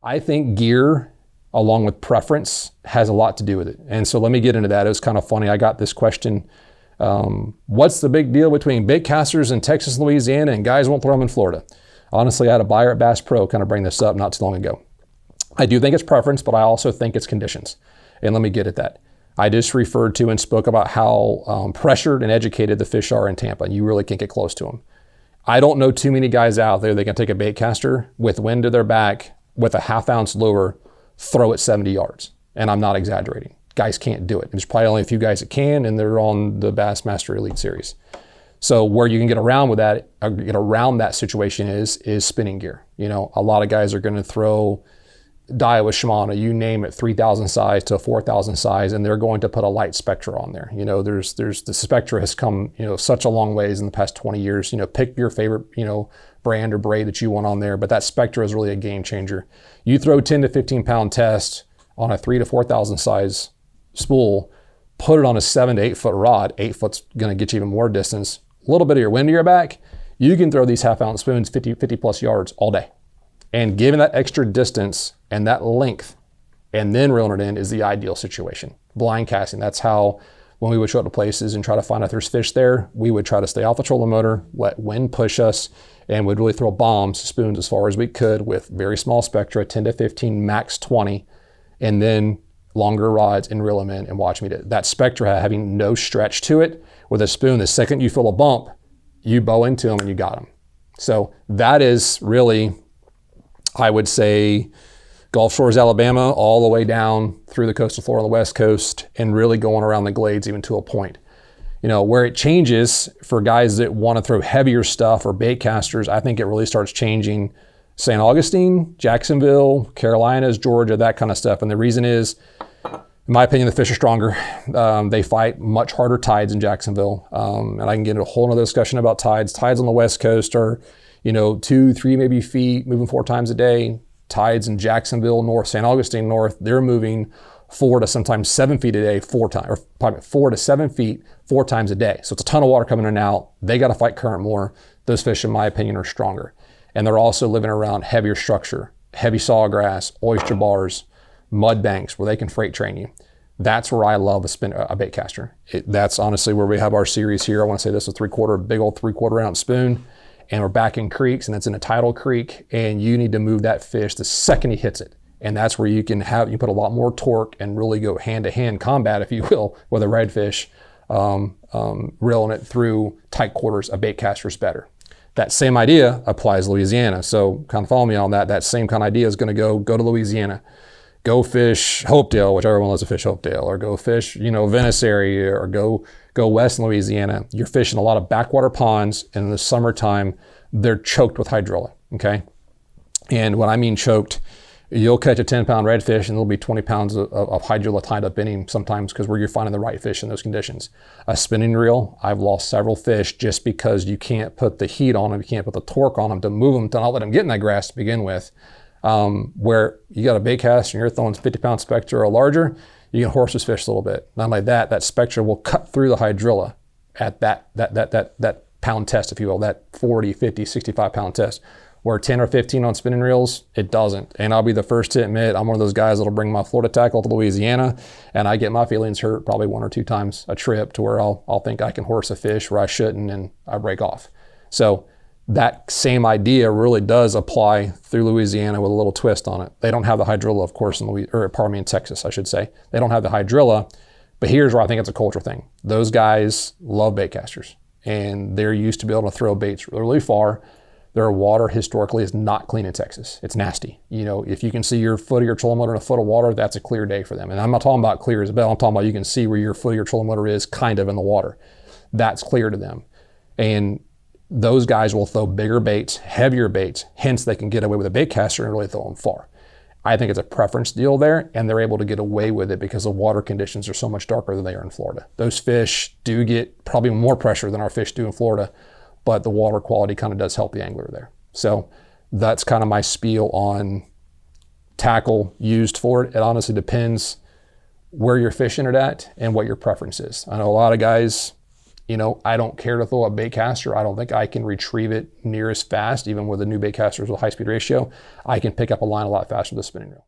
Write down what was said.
I think gear, along with preference, has a lot to do with it. And so let me get into that. It was kind of funny. I got this question, what's the big deal between bait casters in Texas and Louisiana and guys won't throw them in Florida? Honestly, I had a buyer at Bass Pro kind of bring this up not too long ago. I do think it's preference, but I also think it's conditions. And let me get at that. I just referred to and spoke about how pressured and educated the fish are in Tampa. You really can't get close to them. I don't know too many guys out there that can take a bait caster with wind to their back with a 1/2 ounce lure, throw it 70 yards. And I'm not exaggerating. Guys can't do it. There's probably only a few guys that can, and they're on the Bassmaster Elite Series. So where you can get around with that, get around that situation is spinning gear. You know, a lot of guys are going to throw Daiwa, Shimano, you name it, 3,000 size to a 4,000 size, and they're going to put a light Spectra on there. You know, there's the Spectra has come, you know, such a long ways in the past 20 years. You know, pick your favorite, you know, brand or braid that you want on there, but that Spectra is really a game changer. You throw 10 to 15 pound test on a 3,000 to 4,000 size spool, put it on a 7 to 8 foot rod. 8 foot's going to get you even more distance. A little bit of your wind to your back, you can throw these 1/2 ounce spoons 50 plus yards all day. And given that extra distance and that length, and then reeling it in is the ideal situation. Blind casting, that's how, when we would show up to places and try to find out there's fish there, we would try to stay off the trolling motor, let wind push us, and would really throw bombs, spoons as far as we could with very small Spectra, 10 to 15, max 20, and then longer rods and reel them in and watch me do it. That Spectra having no stretch to it, with a spoon, the second you feel a bump, you bow into them and you got them. So that is really, I would say, Gulf Shores, Alabama, all the way down through the coastal Florida on the West Coast, and really going around the glades even to a point. You know, where it changes for guys that want to throw heavier stuff or bait casters, I think it really starts changing St. Augustine, Jacksonville, Carolinas, Georgia, that kind of stuff. And the reason is, in my opinion, the fish are stronger. They fight much harder tides in Jacksonville. And I can get into a whole other discussion about tides. Tides on the West Coast are, you know, 2, 3 maybe feet, moving 4 times a day. Tides in Jacksonville North, St. Augustine North, they're moving 4 to sometimes 7 feet a day, 4 times, or probably 4 to 7 feet, 4 times a day. So it's a ton of water coming in and out. They got to fight current more. Those fish, in my opinion, are stronger. And they're also living around heavier structure, heavy sawgrass, oyster bars, mud banks where they can freight train you. That's where I love a bait caster. That's honestly where we have our series here. I want to say this is a big old 3/4 ounce spoon. And we're back in creeks, and it's in a tidal creek, and you need to move that fish the second he hits it. And that's where you put a lot more torque and really go hand-to-hand combat, if you will, with a redfish, reeling it through tight quarters. A bait caster is better. That same idea applies to Louisiana. So kind of follow me on that. That same kind of idea is going to go to Louisiana. Go fish Hopedale, which everyone loves to fish Hopedale, or go fish, you know, Venice area, or go west in Louisiana. You're fishing a lot of backwater ponds, and in the summertime, they're choked with hydrilla, okay? And when I mean choked, you'll catch a 10-pound redfish, and there'll be 20 pounds of hydrilla tied up in him sometimes, because where you're finding the right fish in those conditions. A spinning reel, I've lost several fish just because you can't put the heat on them, you can't put the torque on them to move them, to not let them get in that grass to begin with. Where you got a bait caster and you're throwing 50-pound Spectra or larger, you can horse this fish a little bit. Not only that Spectra will cut through the hydrilla at that pound test, if you will, that 40, 50, 65-pound test. Where 10 or 15 on spinning reels, it doesn't. And I'll be the first to admit, I'm one of those guys that'll bring my Florida tackle to Louisiana, and I get my feelings hurt probably 1 or 2 times a trip, to where I'll think I can horse a fish where I shouldn't, and I break off. So that same idea really does apply through Louisiana with a little twist on it. They don't have the hydrilla, of course, in Texas, I should say. They don't have the hydrilla, but here's where I think it's a culture thing. Those guys love bait casters, and they're used to be able to throw baits really far. Their water historically is not clean in Texas. It's nasty. You know, if you can see your foot of your trolling motor in a foot of water, that's a clear day for them. And I'm not talking about clear as a bell. I'm talking about you can see where your foot of your trolling motor is kind of in the water. That's clear to them. And those guys will throw bigger baits, heavier baits, hence they can get away with a bait caster and really throw them far. I think it's a preference deal there, and they're able to get away with it because the water conditions are so much darker than they are in Florida. Those fish do get probably more pressure than our fish do in Florida, but the water quality kind of does help the angler there. So that's kind of my spiel on tackle used for it. It honestly depends where you're fishing it at and what your preference is. I know a lot of guys I don't care to throw a bait caster. I don't think I can retrieve it near as fast, even with the new bait casters with high speed ratio. I can pick up a line a lot faster with a spinning reel.